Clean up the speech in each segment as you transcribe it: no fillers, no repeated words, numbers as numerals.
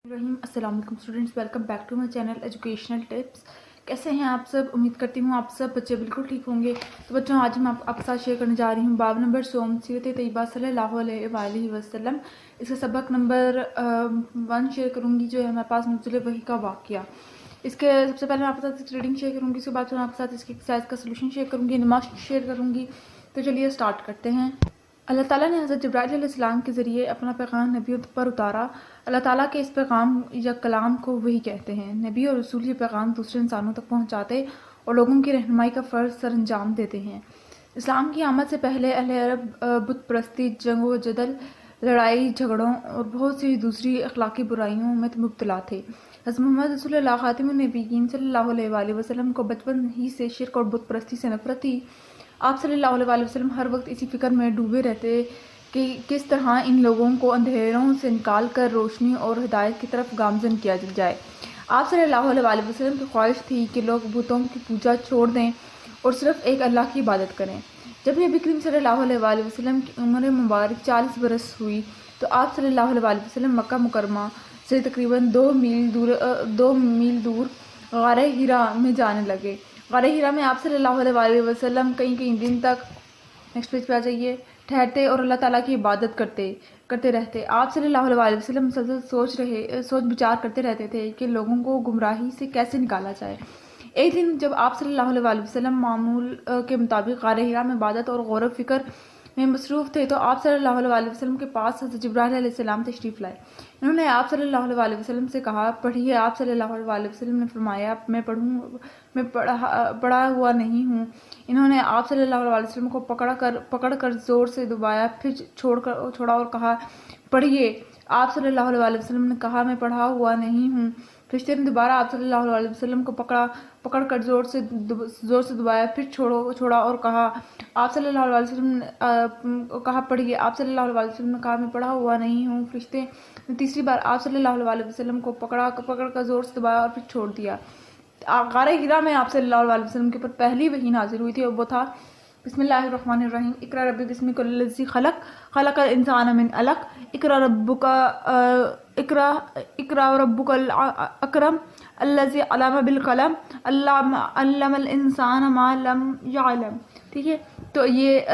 रहीम अस्सलाम वालेकुम students, welcome back to my channel educational tips. कैसे हैं आप सब? उम्मीद करती हूँ आप सब बच्चे बिल्कुल ठीक होंगे। तो बच्चों, आज मैं आपके साथ शेयर करने जा रही हूँ बाब नंबर सोम सीरत तैयबा सल्लल्लाहु अलैहि वसल्लम। इसका सबक नंबर 1 शेयर करूँगी, जो है हमारे पास नुज़ुल वही का वाक़या। इसके सबसे पहले मैं आपके साथ रीडिंग शेयर करूँगी, उसके बाद मैं आपके साथ इसकी एक्सरसाइज का सोल्यूशन शेयर करूँगी, नमाज शेयर करूँगी। तो चलिए स्टार्ट करते हैं। अल्लाह ताला ने हज़रत जिब्राइल अलैहिस्सलाम के ज़रिए अपना पैगाम नबियों पर उतारा। अल्लाह ताला के इस पैगाम या कलाम को वही कहते हैं। नबी और रसूल ये पैगाम दूसरे इंसानों तक पहुंचाते और लोगों की रहनुमाई का फ़र्ज़ सर अंजाम देते हैं। इस्लाम की आमद से पहले अहले अरब बुत परस्ती, जंग व जदल, लड़ाई झगड़ों और बहुत सी दूसरी अखलाकी बुराइयों में मुब्तला थे। हज़रत मोहम्मद रसूलुल्लाह खातिमुन नबिय्यीन सल्लल्लाहु अलैहि वसल्लम को बचपन ही से शिर्क और बुत परस्ती से नफरत थी। आप सल्लल्लाहु अलैहि वसल्लम हर वक्त इसी फिक्र में डूबे रहते कि किस तरह इन लोगों को अंधेरों से निकाल कर रोशनी और हिदायत की तरफ गामजन किया जाए। आप सल्लल्लाहु अलैहि वसल्लम की ख्वाहिश थी कि लोग बुतों की पूजा छोड़ दें और सिर्फ एक अल्लाह की इबादत करें। जब नबी करीम सल्लल्लाहु अलैहि वसल्लम की उम्र मुबारक 40 बरस हुई तो आप सल्लल्लाहु अलैहि वसल्लम मक्का मुकरमा से तकरीबन 2 मील दूर गारे हिरा में जाने लगे। गारे हिरा में आप सल्लल्लाहु अलैहि वसल्लम कई दिन तक, नेक्स्ट पेज पे आ जाइए, ठहरते और अल्लाह ताला की इबादत करते रहते। आप सल्लल्लाहु अलैहि वसल्लम मुसलसल सोच विचार करते रहते थे कि लोगों को गुमराही से कैसे निकाला जाए। एक दिन जब आप सल्लल्लाहु अलैहि वसल्लम मामूल के मुताबिक गारे हिरा में इबादत और गौर फिक्र में मसरूफ़ थे तो आप सल्लल्लाहु अलैहि वसल्लम के पास हज़रत जिब्राइल अलैहिस्सलाम तशरीफ़ लाए। इन्होंने आप सल्लल्लाहु अलैहि वसल्लम से कहा, पढ़िए। आप सल्लल्लाहु अलैहि वसल्लम ने फरमाया, मैं पढ़ा हुआ नहीं हूँ। इन्होंने आप सल्लल्लाहु अलैहि वसल्लम को पकड़ कर ज़ोर से दबाया, फिर छोड़ा और कहा, पढ़िए। आप सल्लल्लाहु अलैहि वसल्लम ने कहा, मैं पढ़ा हुआ नहीं हूँ। फरिश्ते ने दोबारा आप सल्लल्लाहु अलैहि वसल्लम को पकड़ कर ज़ोर से दबाया, फिर छोड़ा और कहा, आप सल्लल्लाहु अलैहि वसल्लम ने कहा, पढ़िए। आप सल्लल्लाहु अलैहि वसल्लम ने कहा, मैं पढ़ा हुआ नहीं हूँ। फरिश्ते ने तीसरी बार आप सल्लल्लाहु अलैहि वसल्लम को पकड़ कर ज़ोर से दबाया और फिर छोड़ दिया। गारे हिरा में आप सल्लल्लाहु अलैहि वसल्लम के ऊपर पहली वही नाजिल हुई थी और वो था, बिस्मिल्लाहिर्रहमानिर्रहीम, इक़रा रब्बि बिस्मिकल्लज़ी खलक़, खलक़ल इंसाना मिन अलक़, इक़रा रब्बुकल अकरम, अल्लज़ी अल्लम बिल क़लम, अल्लमल इंसाना मा लम यअलम। ठीक है, तो ये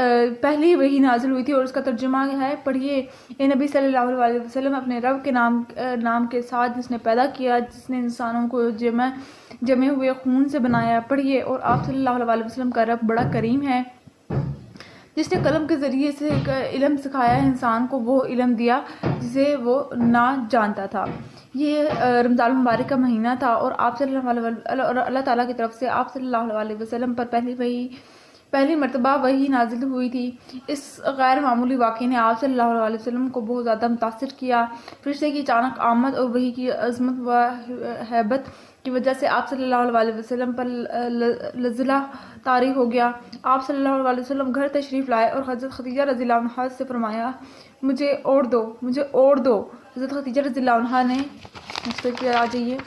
पहली वही नाजिल हुई थी और उसका तर्जुमा है, पढ़िए, ए नबी सल्लल्लाहु अलैहि वसल्लम, अपने रब के नाम के साथ जिसने पैदा किया, जिसने इंसानों को जमे हुए खून से बनाया, पढ़िए। और आप सल्लल्लाहु अलैहि वसल्लम का रब बड़ा करीम है, जिसने कलम के ज़रिए से इल्म सिखाया इंसान को, वो इल्म दिया जिसे वो ना जानता था। ये रमज़ान मुबारक का महीना था और आप अल्लाह ताला की तरफ से आप सल्लल्लाहु अलैहि वसल्लम पर पहली मरतबा वही नाजिल हुई थी। इस गैर मामूली वाक़े ने आप सल्लल्लाहु अलैहि वसल्लम को बहुत ज़्यादा मुतासिर किया। फरिश्ते की अचानक आमद और वही की अज़मत व हैबत की वजह से आप सल्लल्लाहु अलैहि वसल्लम पर लज़्ज़ला तारी हो गया। आप सल्लल्लाहु अलैहि वसल्लम घर तशरीफ़ लाए और हज़रत खदीजा रज़ियल्लाहु अन्हा से फरमाया, मुझे ओढ़ दो। हज़रत खदीजा रज़ियल्लाहु अन्हा ने, नेक्स्ट पेज पे आ जाइए,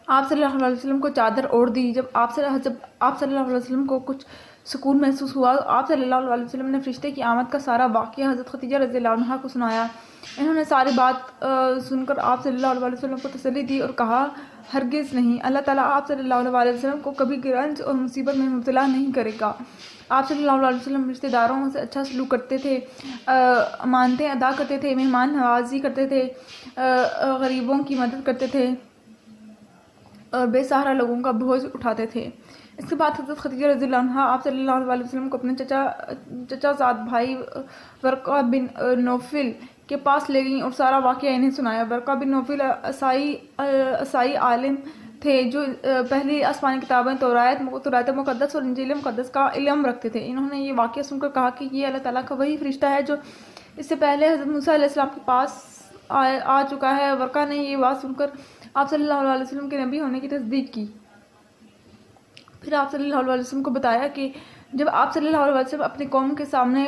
आप सल्लल्लाहु अलैहि वसल्लम को चादर ओढ़ दी। जब आप सल्लल्लाहु अलैहि वसल्लम को कुछ सुकून महसूस हुआ, आप सल्लल्लाहु अलैहि वसल्लम ने फरिश्ते की आमद का सारा वाक़या हज़रत खदीजा रज़ियल्लाहु अन्हा को सुनाया। इन्होंने सारी बात सुनकर आप सल्लल्लाहु अलैहि वसल्लम को तसल्ली दी और कहा, हरगिज़ नहीं, अल्लाह ताला आप सल्लल्लाहु अलैहि वसल्लम को कभी रंज और मुसीबत में मुब्तला नहीं करेगा। आप सल्लल्लाहु अलैहि वसल्लम रिश्तेदारों से अच्छा सलूक करते थे, अमानतें अदा करते थे, मेहमान नवाजी करते थे, गरीबों की मदद करते थे और बेसहारा लोगों का बोझ उठाते थे। इसके बाद हज़रत खदीजा रज़ियल्लाहु अन्हा आप सल्लल्लाहु अलैहि वसल्लम को अपने चचाज़ाद भाई वर्क़ा बिन नौफिल के पास ले गईं और सारा वाक़या इन्हें सुनाया। वर्क़ा बिन नौफिल असाई आलिम थे जो पहली आसमानी किताबें तौरात मुक़द्दस और इंजील मुक़द्दस का इल्म रखते थे। इन्होंने ये वाक़या सुनकर कहा कि ये अल्लाह ताला का वही फरिश्ता है जो इससे पहले हज़रत मूसा अलैहिस्सलाम के पास आ चुका है। वर्क़ा ने ये बात सुनकर आप सल्लल्लाहु अलैहि वसल्लम के नबी होने की तस्दीक की। फिर आप सल्लल्लाहु अलैहि वसल्लम को बताया कि जब आप सल्लल्लाहु अलैहि वसल्लम अपनी कौम के सामने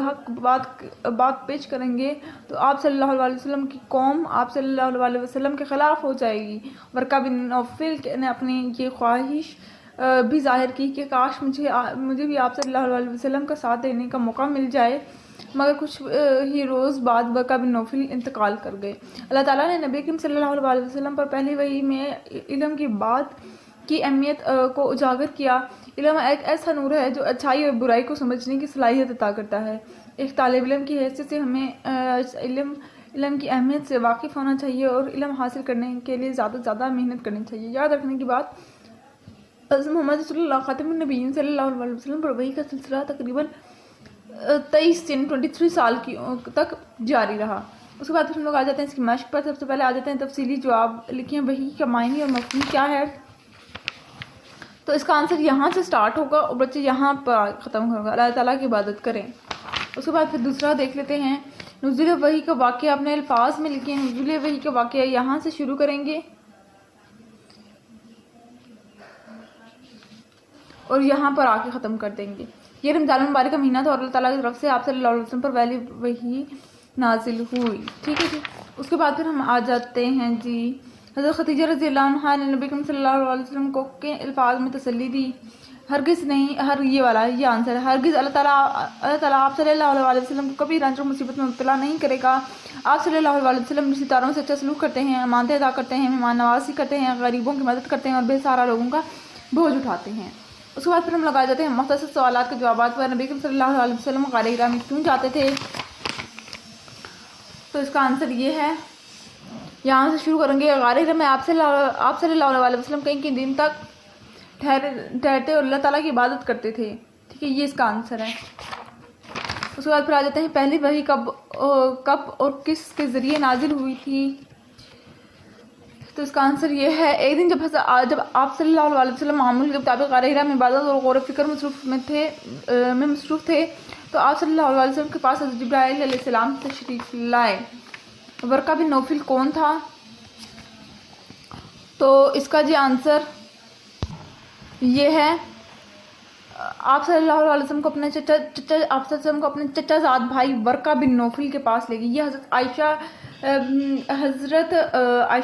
हक बात पेश करेंगे तो आप सल्लल्लाहु अलैहि वसल्लम की कौम आप सल्लल्लाहु अलैहि वसल्लम के ख़िलाफ़ हो जाएगी। वर्क़ा बिन नौफिल ने अपनी ये ख्वाहिश भी ज़ाहिर की कि काश मुझे भी आप सल्लल्लाहु अलैहि वसल्लम का साथ देने का मौका मिल जाए। مگر کچھ ہی روز بعد ورقہ بن نوفل انتقال کر گئے۔ اللہ تعالیٰ نے نبی کریم صلی اللہ علیہ وسلم پر پہلی وحی میں علم کی بات کی اہمیت کو اجاگر کیا۔ علم ایک ایسا نور ہے جو اچھائی اور برائی کو سمجھنے کی صلاحیت عطا کرتا ہے۔ ایک طالب علم کی حیثیت سے ہمیں علم کی اہمیت سے واقف ہونا چاہیے اور علم حاصل کرنے کے لیے زیادہ سے زیادہ محنت کرنی چاہیے۔ یاد رکھنے کی بات، حضرت محمد صلی اللہ خاتم النبیین صلی اللہ علیہ وسلم پر وحی کا سلسلہ تقریباً 23 سال تک جاری رہا۔ اس کے بعد پھر ہم لوگ آ جاتے ہیں اس کی مشق پر۔ سب سے پہلے آ جاتے ہیں تفصیلی جواب لکھیں وحی کا معنی اور مفہوم کیا ہے۔ تو اس کا آنسر یہاں سے سٹارٹ ہوگا اور بچے یہاں پر ختم ہوگا۔ اللہ تعالیٰ کی عبادت کریں۔ اس کے بعد پھر دوسرا دیکھ لیتے ہیں، نزول وحی کا واقعہ اپنے الفاظ میں لکھیں۔ نزول وحی کا واقعہ یہاں سے شروع کریں گے اور یہاں پر آ کے ختم کر دیں گے۔ یہ رمضان المبارک کا مہینہ تھا اور اللہ تعالیٰ کی طرف سے آپ صلی اللہ علیہ وسلم پر پہلی وحی نازل ہوئی، ٹھیک ہے جی۔ اس کے بعد پھر ہم آ جاتے ہیں جی، حضرت خدیجہ رضی اللہ عنہا نے نبی کریم صلی اللہ علیہ وسلم کو کن الفاظ میں تسلی دی؟ ہرگز نہیں، یہ آنسر ہے، ہرگز اللہ تعالیٰ آپ صلی اللہ علیہ وسلم کو کبھی رنج اور مصیبت میں مبتلا نہیں کرے گا۔ آپ صلی اللہ علیہ وسلم رشتہ داروں سے اچھا سلوک کرتے ہیں، امانتیں ادا کرتے ہیں، مہمان نوازی کرتے ہیں، غریبوں کی مدد کرتے ہیں اور بے سہارا لوگوں کا بوجھ اٹھاتے ہیں۔ اس کے بعد پھر ہم لوگ آ جاتے ہیں مختصر سوالات کے جوابات پر۔ نبی کریم صلی اللہ علیہ وسلم غار حرا میں کیوں جاتے تھے؟ تو اس کا آنسر یہ ہے، یہاں سے شروع کریں گے۔ غار حرا میں آپ صلی اللہ علیہ وسلم کئی دن تک ٹھہرتے اور اللہ تعالیٰ کی عبادت کرتے تھے، ٹھیک ہے، یہ اس کا آنسر ہے۔ اس کے بعد پھر آ جاتے ہیں پہلی وحی کب اور کس کے ذریعے نازل ہوئی تھی؟ تو اس کا آنسر یہ ہے، ایک دن جب آپ صلی اللہ علیہ وسلم معمول کے مطابق غار حرا میں عبادت اور غور و فکر میں مصروف تھے تو آپ صلی اللہ علیہ وسلم کے پاس حضرت جبرائیل علیہ السلام تشریف لائے۔ ورقہ بن نوفل کون تھا؟ تو اس کا جی آنسر یہ ہے، آپ صلی اللہ علیہ وسلم کو اپنے چچا زاد بھائی ورقہ بن نوفل کے پاس لے گئی۔ یہ حضرت عائشہ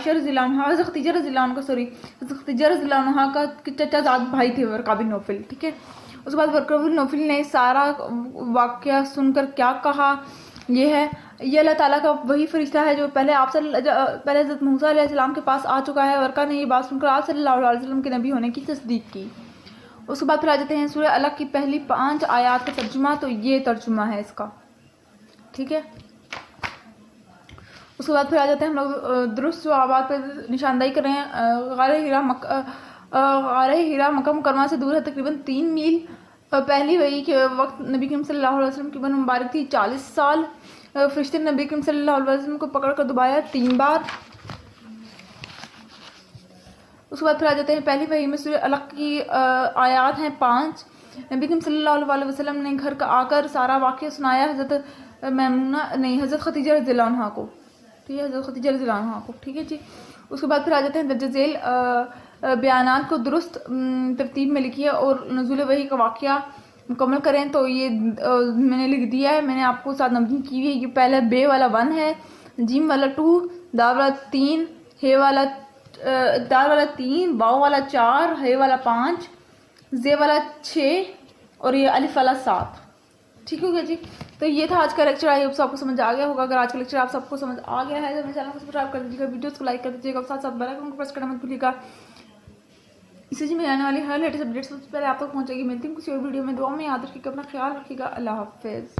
رضی اللہ عنہ، حضرت خدیجہ رضی اللہ عنہ کا چچا زاد بھائی تھے ورقہ بن نوفل، ٹھیک ہے۔ اس کے بعد ورقہ بن نوفل نے سارا واقعہ سن کر کیا کہا؟ یہ اللہ تعالیٰ کا وہی فرشتہ ہے جو پہلے حضرت موسیٰ علیہ السلام کے پاس آ چکا ہے۔ ورقہ نے یہ بات سن کر آپ صلی اللہ علیہ وسلم کے نبی ہونے کی تصدیق کی۔ اس کے بعد پھر آ جاتے ہیں سورہ الگ کی پہلی 5 آیات کا ترجمہ۔ تو یہ ترجمہ ہے اس کا، ٹھیک ہے۔ اس کے بعد پھر آ جاتے ہیں ہم لوگ درست جوابات پہ نشاندہی کر رہے ہیں۔ غار حرا مکہ مکرمہ سے دور ہے تقریباً 3 میل۔ پہلی وحی کے وقت نبی کریم صلی اللہ علیہ وسلم کی عمر مبارک تھی 40 سال۔ فرشتے نے نبی کریم صلی اللہ علیہ وسلم کو پکڑ کر دبایا 3 بار۔ اس کے بعد پھر آ جاتے ہیں پہلی وحی میں سورہ الگ کی آیات ہیں 5۔ نبی کریم صلی اللہ علیہ وسلم نے گھر آ کر سارا واقعہ سنایا حضرت خدیجہ رضی اللہ عنہ کو، ٹھیک ہے، حضرت خدیجہ رضی اللہ عنہ کو، ٹھیک ہے جی۔ اس کے بعد پھر آ جاتے ہیں درج ذیل بیانات کو درست ترتیب میں لکھیے اور نزول وحی کا واقعہ مکمل کریں۔ تو یہ میں نے لکھ دیا ہے، میں نے آپ کو ساتھ نمبرنگ کی ہوئی ہے۔ یہ پہلے بے والا 1 ہے، جیم والا 2، دال والا 3، دال والا 3، واو والا 4، ہے والا 5، زے والا 6 اور یہ الف والا 7، ٹھیک ہو گیا جی۔ تو یہ تھا آج کا لیکچر، آئی ہوپ سب کو سمجھ آ گیا ہوگا۔ اگر آج کا لیکچر آپ سب کو سمجھ آ گیا ہے تو میرے چینل کو سبسکرائب کر دیجیے گا، ویڈیوز کو لائک کر دیجیے گا اور ساتھ ساتھ بیل آئیکن کو پریس کرنا مت بھولیے گا، اسی جی میں آنے والی ہر لیٹسٹ اپڈیٹ سب سے پہلے آپ تک پہنچے گی۔ ملتی ہوں کسی اور ویڈیو میں، دعا میں یاد رکھیے گا، اپنا خیال رکھیے گا، اللہ حافظ۔